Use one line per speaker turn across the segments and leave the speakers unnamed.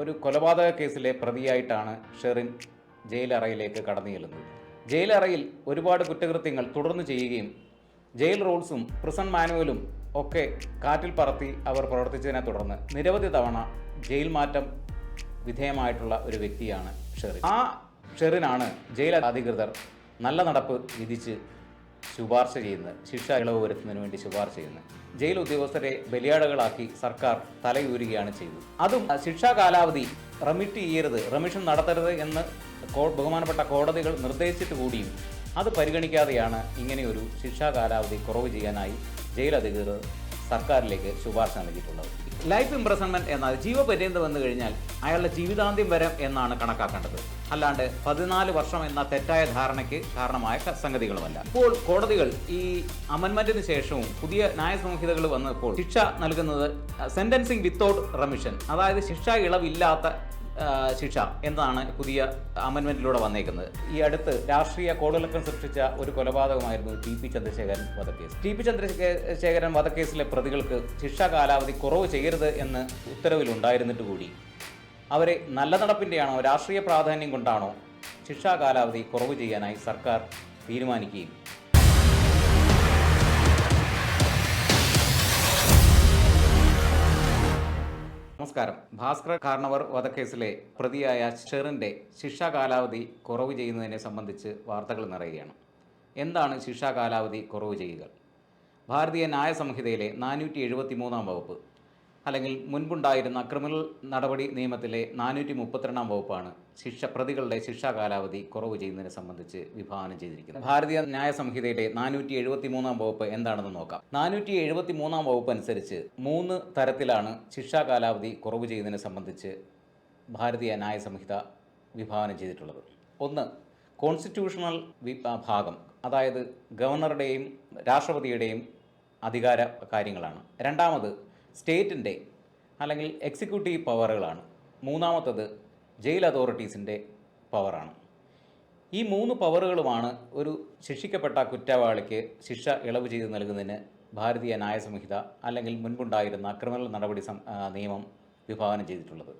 ഒരു കൊലപാതക കേസിലെ പ്രതിയായിട്ടാണ് ഷെറിൻ ജയിലറയിലേക്ക് കടന്നു ചെല്ലുന്നത്. ജയിലറയിൽ ഒരുപാട് കുറ്റകൃത്യങ്ങൾ തുടർന്ന് ചെയ്യുകയും ജയിൽ റൂൾസും പ്രിസൺ മാനുവലും ഒക്കെ കാറ്റിൽ പറത്തി അവർ പ്രവർത്തിച്ചതിനെ തുടർന്ന് നിരവധി തവണ ജയിൽ മാറ്റം വിധേയമായിട്ടുള്ള ഒരു വ്യക്തിയാണ് ഷെറിൻ. ആ ഷെറിനാണ് ജയിൽ അധികൃതർ നല്ല നടപ്പ് വിധിച്ച് ശുപാർശ ചെയ്യുന്നത്, ശിക്ഷ ഇളവ് വരുത്തുന്നതിന് വേണ്ടി ശുപാർശ ചെയ്യുന്നത്. ജയിൽ ഉദ്യോഗസ്ഥരെ ബലിയാടുകളാക്കി സർക്കാർ തലയൂരുകയാണ് ചെയ്തത്. അതും ശിക്ഷാ കാലാവധി റെമിഷൻ നടത്തരുത് എന്ന് ബഹുമാനപ്പെട്ട കോടതികൾ നിർദ്ദേശിച്ചിട്ട് കൂടിയും അത് പരിഗണിക്കാതെയാണ് ഇങ്ങനെയൊരു ശിക്ഷാ കാലാവധി കുറവ് ചെയ്യാനായി ജയിൽ അധികൃതർ സർക്കാരിലേക്ക് ശുപാർശ നൽകിയിട്ടുള്ളത്. ലൈഫ് ഇംപ്രസൺമെന്റ് എന്നാൽ ജീവപര്യന്തം വന്നു കഴിഞ്ഞാൽ അയാളുടെ ജീവിതാന്ത്യം വരെ എന്നാണ് കണക്കാക്കേണ്ടത്, അല്ലാണ്ട് 14 വർഷം എന്ന തെറ്റായ ധാരണയ്ക്ക് കാരണമായ സംഗതികളുമല്ല. ഇപ്പോൾ കോടതികൾ ഈ അമെൻമെന്റിന് ശേഷവും പുതിയ ന്യായസംഹിതകൾ വന്നപ്പോൾ ശിക്ഷ നൽകുന്നത് സെന്റൻസിങ് വിത്തൗട്ട് റെമിഷൻ, അതായത് ശിക്ഷ ഇളവില്ലാത്ത ശിക്ഷ എന്നതാണ് പുതിയ അമെൻമെന്റിലൂടെ വന്നേക്കുന്നത്. ഈ അടുത്ത് രാഷ്ട്രീയ കോളിളക്കം സൃഷ്ടിച്ച ഒരു കൊലപാതകമായിരുന്നു ടി.പി. ചന്ദ്രശേഖരൻ വധക്കേസ്. ടി.പി. ചന്ദ്രശേഖരൻ വധക്കേസിലെ പ്രതികൾക്ക് ശിക്ഷാ കാലാവധി കുറവ് ചെയ്യരുത് എന്ന് ഉത്തരവിലുണ്ടായിരുന്നിട്ട് കൂടി അവരെ നല്ല നടപ്പിൻ്റെയാണോ രാഷ്ട്രീയ പ്രാധാന്യം കൊണ്ടാണോ ശിക്ഷാ കാലാവധി കുറവ് ചെയ്യാനായി സർക്കാർ തീരുമാനിക്കുകയും നമസ്കാരം. ഭാസ്കർ കാർണവർ വധക്കേസിലെ പ്രതിയായ ഷെറിൻ്റെ ശിക്ഷാ കാലാവധി കുറവ് ചെയ്യുന്നതിനെ സംബന്ധിച്ച് വാർത്തകൾ നിറയുകയാണ്. എന്താണ് ശിക്ഷാ കാലാവധി കുറവ് ചെയ്യുക? ഭാരതീയ ന്യായ സംഹിതയിലെ 473 വകുപ്പ് അല്ലെങ്കിൽ മുൻപുണ്ടായിരുന്ന ക്രിമിനൽ നടപടി നിയമത്തിലെ 432 വകുപ്പാണ് പ്രതികളുടെ ശിക്ഷാ കാലാവധി കുറവ് ചെയ്യുന്നതിനെ സംബന്ധിച്ച് വിഭാവനം ചെയ്തിരിക്കുന്നത്. ഭാരതീയ ന്യായ സംഹിതയുടെ 473 വകുപ്പ് എന്താണെന്ന് നോക്കാം. 473 വകുപ്പ് അനുസരിച്ച് 3 തരത്തിലാണ് ശിക്ഷാ കാലാവധി കുറവ് ചെയ്യുന്നതിനെ സംബന്ധിച്ച് ഭാരതീയ ന്യായ സംഹിത വിഭാവനം ചെയ്തിട്ടുള്ളത്. ഒന്ന്, കോൺസ്റ്റിറ്റ്യൂഷണൽ ഭാഗം, അതായത് ഗവർണറുടെയും രാഷ്ട്രപതിയുടെയും അധികാര കാര്യങ്ങളാണ്. രണ്ടാമത് സ്റ്റേറ്റിൻ്റെ അല്ലെങ്കിൽ എക്സിക്യൂട്ടീവ് പവറുകളാണ്. മൂന്നാമത്തത് ജയിൽ അതോറിറ്റീസിൻ്റെ പവറാണ്. ഈ 3 പവറുകളുമാണ് ഒരു ശിക്ഷിക്കപ്പെട്ട കുറ്റവാളിക്ക് ശിക്ഷ ഇളവ് ചെയ്ത് നൽകുന്നതിന് ഭാരതീയ ന്യായ സംഹിത അല്ലെങ്കിൽ മുൻപുണ്ടായിരുന്ന ക്രിമിനൽ നടപടി നിയമം വിഭാവനം ചെയ്തിട്ടുള്ളത്.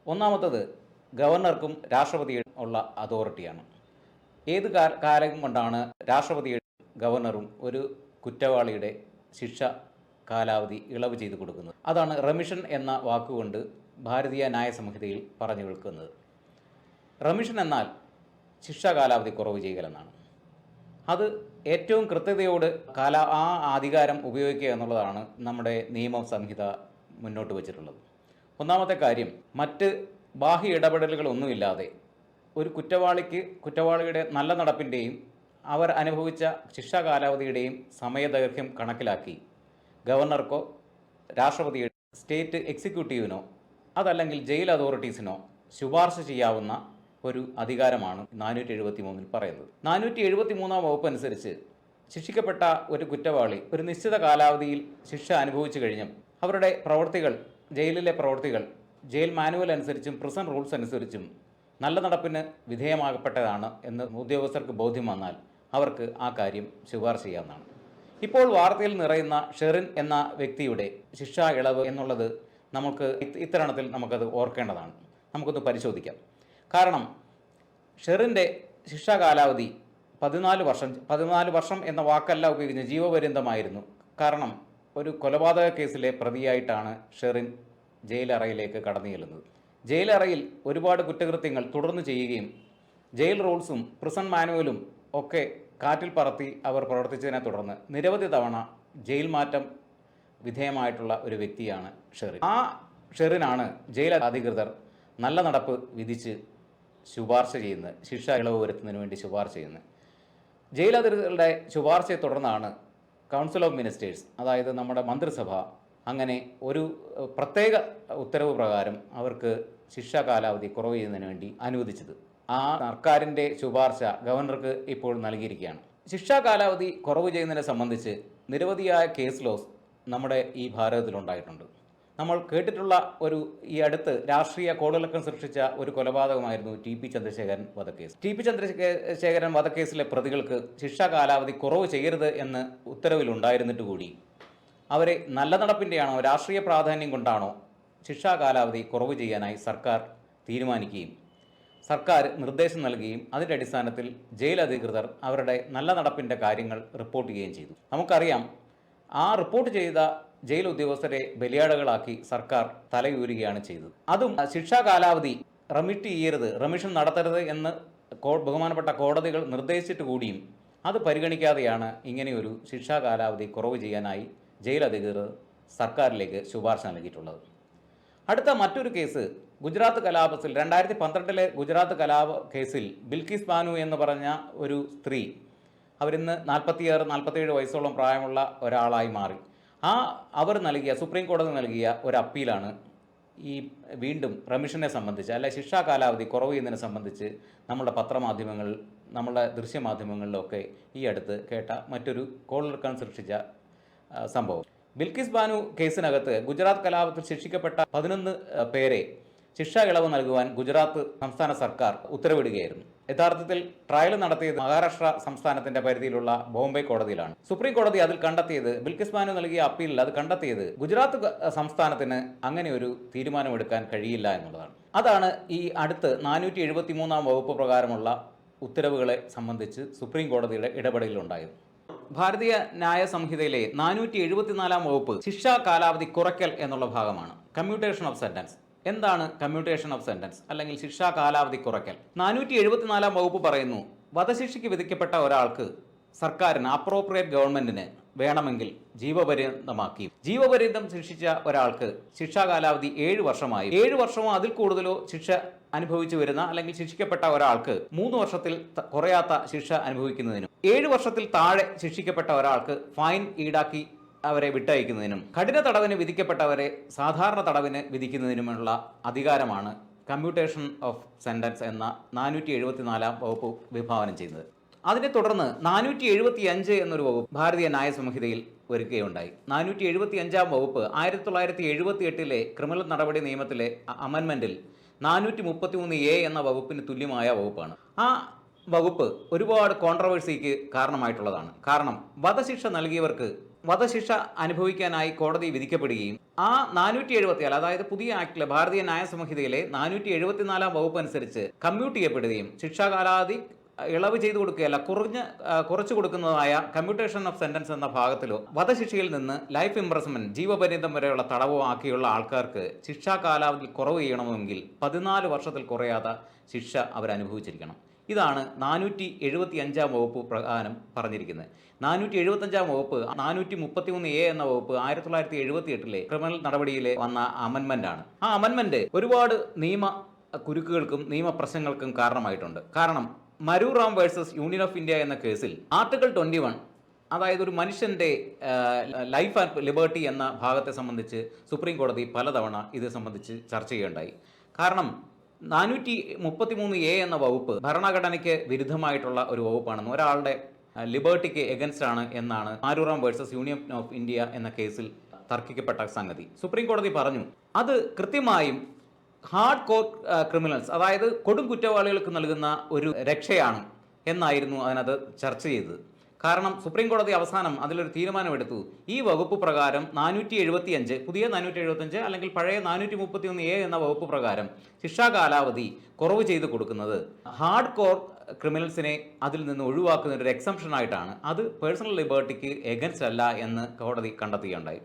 ഒന്നാമത്തത് ഗവർണർക്കും രാഷ്ട്രപതിയും ഉള്ള അതോറിറ്റിയാണ്. ഏത് കാലം കൊണ്ടാണ് രാഷ്ട്രപതിയും ഗവർണറും ഒരു കുറ്റവാളിയുടെ ശിക്ഷ കാലാവധി ഇളവ് ചെയ്ത് കൊടുക്കുന്നത്? അതാണ് റെമിഷൻ എന്ന വാക്കുകൊണ്ട് ഭാരതീയ ന്യായ സംഹിതയിൽ പറഞ്ഞു കേൾക്കുന്നത്. റെമിഷൻ എന്നാൽ ശിക്ഷാ കാലാവധി കുറവ് ചെയ്യലെന്നാണ്. അത് ഏറ്റവും കൃത്യതയോട് ആ അധികാരം ഉപയോഗിക്കുക എന്നുള്ളതാണ് നമ്മുടെ നിയമ സംഹിത മുന്നോട്ട് വച്ചിട്ടുള്ളത്. ഒന്നാമത്തെ കാര്യം, മറ്റ് ബാഹ്യ ഇടപെടലുകളൊന്നുമില്ലാതെ ഒരു കുറ്റവാളിയുടെ നല്ല നടപ്പിൻ്റെയും അവർ അനുഭവിച്ച ശിക്ഷാ കാലാവധിയുടെയും സമയദൈർഘ്യം കണക്കിലാക്കി ഗവർണർക്കോ രാഷ്ട്രപതിയുടെ സ്റ്റേറ്റ് എക്സിക്യൂട്ടീവിനോ അതല്ലെങ്കിൽ ജയിൽ അതോറിറ്റീസിനോ ശുപാർശ ചെയ്യാവുന്ന ഒരു അധികാരമാണ് 473 പറയുന്നത്. 473 വകുപ്പ് അനുസരിച്ച് ശിക്ഷിക്കപ്പെട്ട ഒരു കുറ്റവാളി ഒരു നിശ്ചിത കാലാവധിയിൽ ശിക്ഷ അനുഭവിച്ചു കഴിഞ്ഞും അവരുടെ ജയിലിലെ പ്രവൃത്തികൾ ജയിൽ മാനുവൽ അനുസരിച്ചും പ്രിസൺ റൂൾസ് അനുസരിച്ചും നല്ല നടപ്പിന് വിധേയമാകപ്പെട്ടതാണ് എന്ന് ഉദ്യോഗസ്ഥർക്ക് ബോധ്യം വന്നാൽ അവർക്ക് ആ കാര്യം ശുപാർശ ചെയ്യാവുന്നതാണ്. ഇപ്പോൾ വാർത്തയിൽ നിറയുന്ന ഷെറിൻ എന്ന വ്യക്തിയുടെ ശിക്ഷാ ഇളവ് എന്നുള്ളത് നമുക്ക് ഇത്തരണത്തിൽ നമുക്കത് ഓർക്കേണ്ടതാണ്. നമുക്കൊന്ന് പരിശോധിക്കാം. കാരണം ഷെറിൻ്റെ ശിക്ഷാ കാലാവധി 14 വർഷം എന്ന വാക്കല്ല ഉപയോഗിക്കുന്നത്, ജീവപര്യന്തമായിരുന്നു. കാരണം ഒരു കൊലപാതക കേസിലെ പ്രതിയായിട്ടാണ് ഷെറിൻ ജയിലറയിലേക്ക് കടന്നു ചെല്ലുന്നത്. ജയിലറയിൽ ഒരുപാട് കുറ്റകൃത്യങ്ങൾ തുടർന്ന് ചെയ്യുകയും ജയിൽ റൂൾസും പ്രിസൺ മാനുവലും ഒക്കെ കാറ്റിൽ പറത്തി അവർ പ്രവർത്തിച്ചതിനെ തുടർന്ന് നിരവധി തവണ ജയിൽ മാറ്റം വിധേയമായിട്ടുള്ള ഒരു വ്യക്തിയാണ് ഷെറിൻ. ആ ഷെറിനാണ് ജയിൽ അധികൃതർ നല്ല നടപ്പ് വിധിച്ച് ശുപാർശ ചെയ്യുന്നത്, ശിക്ഷ ഇളവ് വരുത്തുന്നതിന് വേണ്ടി ശുപാർശ ചെയ്യുന്നത്. ജയിൽ അധികൃതരുടെ ശുപാർശയെ തുടർന്നാണ് കൗൺസിൽ ഓഫ് മിനിസ്റ്റേഴ്സ്, അതായത് നമ്മുടെ മന്ത്രിസഭ, അങ്ങനെ ഒരു പ്രത്യേക ഉത്തരവ് പ്രകാരം അവർക്ക് ശിക്ഷാ കാലാവധി കുറവ് ചെയ്യുന്നതിന് വേണ്ടി അനുവദിച്ചത്. ആ സർക്കാരിൻ്റെ ശുപാർശ ഗവർണർക്ക് ഇപ്പോൾ നൽകിയിരിക്കുകയാണ്. ശിക്ഷാ കാലാവധി കുറവ് ചെയ്യുന്നതിനെ സംബന്ധിച്ച് നിരവധിയായ കേസ് ലോസ് നമ്മുടെ ഈ ഭാരതത്തിലുണ്ടായിട്ടുണ്ട്. നമ്മൾ കേട്ടിട്ടുള്ള ഈ അടുത്ത് രാഷ്ട്രീയ കോളിളക്കം സൃഷ്ടിച്ച ഒരു കൊലപാതകമായിരുന്നു ടി.പി. ചന്ദ്രശേഖരൻ വധക്കേസ്. ടി.പി. ചന്ദ്രശേഖരൻ വധക്കേസിലെ പ്രതികൾക്ക് ശിക്ഷാ കാലാവധി കുറവ് ചെയ്യരുത് എന്ന് ഉത്തരവിലുണ്ടായിരുന്നിട്ട് കൂടി അവരെ നല്ല നടപ്പിൻ്റെയാണോ രാഷ്ട്രീയ പ്രാധാന്യം കൊണ്ടാണോ ശിക്ഷാ കാലാവധി കുറവ് ചെയ്യാനായി സർക്കാർ തീരുമാനിക്കുകയും സർക്കാർ നിർദ്ദേശം നൽകുകയും അതിൻ്റെ അടിസ്ഥാനത്തിൽ ജയിൽ അധികൃതർ അവരുടെ നല്ല നടപ്പിൻ്റെ കാര്യങ്ങൾ റിപ്പോർട്ട് ചെയ്യുകയും ചെയ്തു. നമുക്കറിയാം, ആ റിപ്പോർട്ട് ചെയ്ത ജയിൽ ഉദ്യോഗസ്ഥരെ ബലിയാടുകളാക്കി സർക്കാർ തലയൂരുകയാണ് ചെയ്തത്. അതും ശിക്ഷാ കാലാവധി റെമിഷൻ നടത്തരുത് എന്ന് ബഹുമാനപ്പെട്ട കോടതികൾ നിർദ്ദേശിച്ചിട്ട് കൂടിയും അത് പരിഗണിക്കാതെയാണ് ഇങ്ങനെയൊരു ശിക്ഷാ കാലാവധി കുറവ് ചെയ്യാനായി ജയിൽ അധികൃതർ സർക്കാരിലേക്ക് ശുപാർശ നൽകിയിട്ടുള്ളത്. അടുത്ത മറ്റൊരു കേസ് ഗുജറാത്ത് കലാപത്തിൽ 2012 ഗുജറാത്ത് കലാപ കേസിൽ ബിൽക്കിസ് ബാനു എന്ന് പറഞ്ഞ ഒരു സ്ത്രീ, അവരിന്ന് 46-47 വയസ്സോളം പ്രായമുള്ള ഒരാളായി മാറി. അവർ സുപ്രീം കോടതി നൽകിയ ഒരു അപ്പീലാണ് ഈ വീണ്ടും റെമിഷനെ സംബന്ധിച്ച്, അല്ലെ ശിക്ഷാ കാലാവധി കുറവ് ചെയ്യുന്നതിനെ സംബന്ധിച്ച് നമ്മുടെ പത്രമാധ്യമങ്ങൾ, നമ്മുടെ ദൃശ്യമാധ്യമങ്ങളിലൊക്കെ ഈ അടുത്ത് കേട്ട മറ്റൊരു കോളിളക്കം സൃഷ്ടിച്ച സംഭവം. ബിൽക്കിസ് ബാനു കേസിനകത്ത് ഗുജറാത്ത് കലാപത്തിൽ ശിക്ഷിക്കപ്പെട്ട 11 പേരെ ശിക്ഷാ ഇളവ് നൽകുവാൻ ഗുജറാത്ത് സംസ്ഥാന സർക്കാർ ഉത്തരവിടുകയായിരുന്നു. യഥാർത്ഥത്തിൽ ട്രയൽ നടത്തിയത് മഹാരാഷ്ട്ര സംസ്ഥാനത്തിന്റെ പരിധിയിലുള്ള ബോംബെ കോടതിയിലാണ്. സുപ്രീം കോടതി അതിൽ കണ്ടെത്തിയത്, ബിൽക്കിസ് ബാനു നൽകിയ അപ്പീലിൽ അത് കണ്ടെത്തിയത്, ഗുജറാത്ത് സംസ്ഥാനത്തിന് അങ്ങനെ ഒരു തീരുമാനമെടുക്കാൻ കഴിയില്ല എന്നുള്ളതാണ്. അതാണ് ഈ അടുത്ത് 473 വകുപ്പ് പ്രകാരമുള്ള ഉത്തരവുകളെ സംബന്ധിച്ച് സുപ്രീം കോടതിയുടെ ഇടപെടലുണ്ടായത്. ഭാരതീയ ന്യായ സംഹിതയിലെ 474 വകുപ്പ് ശിക്ഷാ കാലാവധി കുറയ്ക്കൽ എന്നുള്ള ഭാഗമാണ്. Commutation of sentence. എന്താണ് കമ്മ്യൂട്ടേഷൻ ഓഫ് സെന്റൻസ് അല്ലെങ്കിൽ ശിക്ഷാ കാലാവധി കുറയ്ക്കൽ? 474 വകുപ്പ് പറയുന്നു, വധശിക്ഷയ്ക്ക് വിധിക്കപ്പെട്ട ഒരാൾക്ക് സർക്കാരിന്, അപ്രോപ്രിയേറ്റ് ഗവൺമെന്റിന് വേണമെങ്കിൽ ജീവപര്യന്തം ശിക്ഷിച്ച ഒരാൾക്ക് ശിക്ഷാ കാലാവധി 7 വർഷമായി 7 വർഷമോ അതിൽ കൂടുതലോ ശിക്ഷ അനുഭവിച്ചു വരുന്ന അല്ലെങ്കിൽ ശിക്ഷിക്കപ്പെട്ട ഒരാൾക്ക് 3 വർഷത്തിൽ കുറയാത്ത ശിക്ഷ അനുഭവിക്കുന്നതിനും 7 വർഷത്തിൽ താഴെ ശിക്ഷിക്കപ്പെട്ട ഒരാൾക്ക് ഫൈൻ ഈടാക്കി അവരെ വിട്ടയക്കുന്നതിനും കഠിന തടവിന് വിധിക്കപ്പെട്ടവരെ സാധാരണ തടവിന് വിധിക്കുന്നതിനുമുള്ള അധികാരമാണ് കമ്മ്യൂട്ടേഷൻ ഓഫ് സെന്റൻസ് എന്ന 474 വകുപ്പ് വിഭാവനം ചെയ്യുന്നത്. അതിനെ തുടർന്ന് 475 എന്നൊരു വകുപ്പ് ഭാരതീയ ന്യായ സംഹിതയിൽ ഒരുക്കുകയുണ്ടായി. 475 വകുപ്പ് 1978 ക്രിമിനൽ നടപടി നിയമത്തിലെ അമെൻമെന്റിൽ 433A എന്ന വകുപ്പിന് തുല്യമായ വകുപ്പാണ്. ആ വകുപ്പ് ഒരുപാട് കോൺട്രവേഴ്സിക്ക് കാരണമായിട്ടുള്ളതാണ്. കാരണം വധശിക്ഷ നൽകിയവർക്ക് വധശിക്ഷ അനുഭവിക്കാനായി കോടതി വിധിക്കപ്പെടുകയും ആ 474, അതായത് പുതിയ ആക്ടിലെ ഭാരതീയ ന്യായ സംഹിതയിലെ 474 വകുപ്പ് അനുസരിച്ച് കമ്മ്യൂട്ട് ചെയ്യപ്പെടുകയും ശിക്ഷാ കാലാവധി ഇളവ് ചെയ്തു കൊടുക്കുകയല്ല, കുറച്ചു കൊടുക്കുന്നതായ കമ്മ്യൂട്ടേഷൻ ഓഫ് സെന്റൻസ് എന്ന ഭാഗത്തിലോ വധശിക്ഷയിൽ നിന്ന് ലൈഫ് ഇംപ്രസ്മെന്റ്, ജീവപര്യന്തം വരെയുള്ള തടവോ ആക്കിയുള്ള ആൾക്കാർക്ക് ശിക്ഷാ കാലാവധി കുറവ് ചെയ്യണമെങ്കിൽ 14 വർഷത്തിൽ കുറയാത്ത ശിക്ഷ അവരനുഭവിച്ചിരിക്കണം. ഇതാണ് 475 വകുപ്പ് പ്രകാരം പറഞ്ഞിരിക്കുന്നത്. 475 വകുപ്പ് 433A എന്ന വകുപ്പ് 1978 ക്രിമിനൽ നടപടിയിൽ വന്ന അമെൻമെന്റ് ആണ്. ആ അമെൻമെന്റ് ഒരുപാട് നിയമ കുരുക്കുകൾക്കും നിയമപ്രശ്നങ്ങൾക്കും കാരണമായിട്ടുണ്ട്. കാരണം മരൂറാം വേഴ്സസ് യൂണിയൻ ഓഫ് ഇന്ത്യ എന്ന കേസിൽ ആർട്ടിക്കിൾ 21, അതായത് ഒരു മനുഷ്യൻ്റെ ലൈഫ് ആൻഡ് ലിബർട്ടി എന്ന ഭാഗത്തെ സംബന്ധിച്ച് സുപ്രീം കോടതി പലതവണ ഇത് സംബന്ധിച്ച് ചർച്ച ചെയ്യുകയുണ്ടായി. കാരണം 433A എന്ന വകുപ്പ് ഭരണഘടനയ്ക്ക് വിരുദ്ധമായിട്ടുള്ള ഒരു വകുപ്പാണെന്ന്, ഒരാളുടെ ലിബർട്ടിക്ക് എഗൻസ്റ്റ് ആണ് എന്നാണ് മാരൂറാം വേഴ്സസ് യൂണിയൻ ഓഫ് ഇന്ത്യ എന്ന കേസിൽ തർക്കിക്കപ്പെട്ട സംഗതി. സുപ്രീം കോടതി പറഞ്ഞു അത് കൃത്യമായും ഹാർഡ് കോർ ക്രിമിനൽസ്, അതായത് കൊടും കുറ്റവാളികൾക്ക് നൽകുന്ന ഒരു രക്ഷയാണ് എന്നായിരുന്നു അതിനകത്ത് ചർച്ച ചെയ്തത്. കാരണം സുപ്രീം കോടതി അവസാനം അതിലൊരു തീരുമാനമെടുത്തു, ഈ വകുപ്പ് പ്രകാരം 475, പുതിയ 475 അല്ലെങ്കിൽ പഴയ 433A എന്ന വകുപ്പ് പ്രകാരം ശിക്ഷാ കാലാവധി കുറവ് ചെയ്ത് കൊടുക്കുന്നത് ഹാർഡ് കോർ ക്രിമിനൽസിനെ അതിൽ നിന്ന് ഒഴിവാക്കുന്ന ഒരു എക്സംഷനായിട്ടാണ്, അത് പേഴ്സണൽ ലിബർട്ടിക്ക് എഗൻസ്റ്റ് അല്ല എന്ന് കോടതി കണ്ടെത്തുകയുണ്ടായി.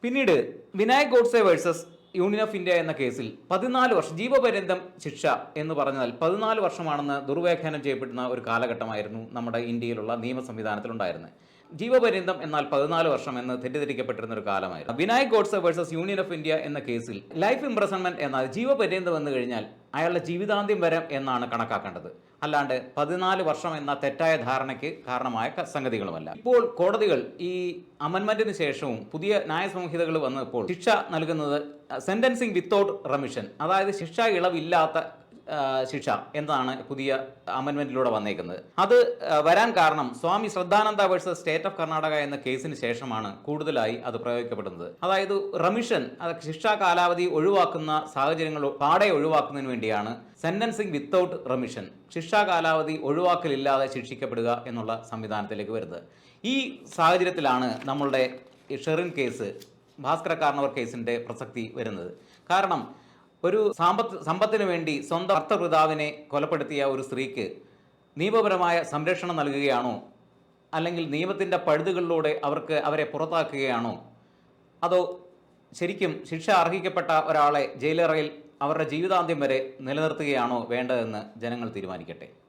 പിന്നീട് Vinayak Godse versus union of India എന്ന കേസിൽ 14 വർഷം ജീവപര്യന്തം ശിക്ഷ എന്ന് പറഞ്ഞാൽ 14 വർഷമാണെന്ന് ദുർവ്യാഖ്യാനം ചെയ്യപ്പെടുന്ന ഒരു കാലഘട്ടമായിരുന്നു നമ്മുടെ ഇന്ത്യയിലുള്ള നിയമ സംവിധാനത്തിലുണ്ടായിരുന്നത്. ജീവപര്യന്തം എന്നാൽ 14 വർഷം എന്ന് തെറ്റിദ്ധരിക്കപ്പെട്ടിരുന്ന ഒരു കാലമായിരുന്നു. Vinayak Godse versus union of India എന്ന കേസിൽ ലൈഫ് ഇംപ്രസൺമെന്റ് എന്നാൽ ജീവപര്യന്തം വന്നു കഴിഞ്ഞാൽ അയാളുടെ ജീവിതാന്ത്യം വരെ എന്നാണ് കണക്കാക്കേണ്ടത്, അല്ലാണ്ട് 14 വർഷം എന്ന തെറ്റായ ധാരണയ്ക്ക് കാരണമായ സംഗതികളുമല്ല. ഇപ്പോൾ കോടതികൾ ഈ അമെൻമെന്റിന് ശേഷവും പുതിയ ന്യായ സംഹിതകൾ വന്നപ്പോൾ ശിക്ഷ നൽകുന്നത് സെന്റൻസിങ് വിത്തൗട്ട് റെമിഷൻ, അതായത് ശിക്ഷ ഇളവില്ലാത്ത ശിക്ഷ എന്നതാണ് പുതിയ അമെൻമെന്റിലൂടെ വന്നേക്കുന്നത്. അത് വരാൻ കാരണം സ്വാമി ശ്രദ്ധാനന്ദ വേഴ്സസ് സ്റ്റേറ്റ് ഓഫ് കർണാടക എന്ന കേസിന് ശേഷമാണ് കൂടുതലായി അത് പ്രയോഗിക്കപ്പെടുന്നത്. അതായത് റെമിഷൻ, ശിക്ഷാ കാലാവധി ഒഴിവാക്കുന്ന സാഹചര്യങ്ങൾ പാടെ ഒഴിവാക്കുന്നതിന് വേണ്ടിയാണ് സെന്റൻസിങ് വിത്തൗട്ട് റെമിഷൻ, ശിക്ഷാ കാലാവധി ഒഴിവാക്കലില്ലാതെ ശിക്ഷിക്കപ്പെടുക എന്നുള്ള സംവിധാനത്തിലേക്ക് വരുന്നത്. ഈ സാഹചര്യത്തിലാണ് നമ്മളുടെ ഷെറിൻ കേസ്, ഭാസ്കര കാർണവർ കേസിൻ്റെ പ്രസക്തി വരുന്നത്. കാരണം ഒരു സമ്പത്തിന് വേണ്ടി സ്വന്തം ഭർത്തൃപിതാവിനെ കൊലപ്പെടുത്തിയ ഒരു സ്ത്രീക്ക് നിയമപരമായ സംരക്ഷണം നൽകുകയാണോ, അല്ലെങ്കിൽ നിയമത്തിൻ്റെ പഴുതുകളിലൂടെ അവരെ പുറത്താക്കുകയാണോ, അതോ ശരിക്കും ശിക്ഷ അർഹിക്കപ്പെട്ട ഒരാളെ ജയിലറയിൽ അവരുടെ ജീവിതാന്ത്യം വരെ നിലനിർത്തുകയാണോ വേണ്ടതെന്ന് ജനങ്ങൾ തീരുമാനിക്കട്ടെ.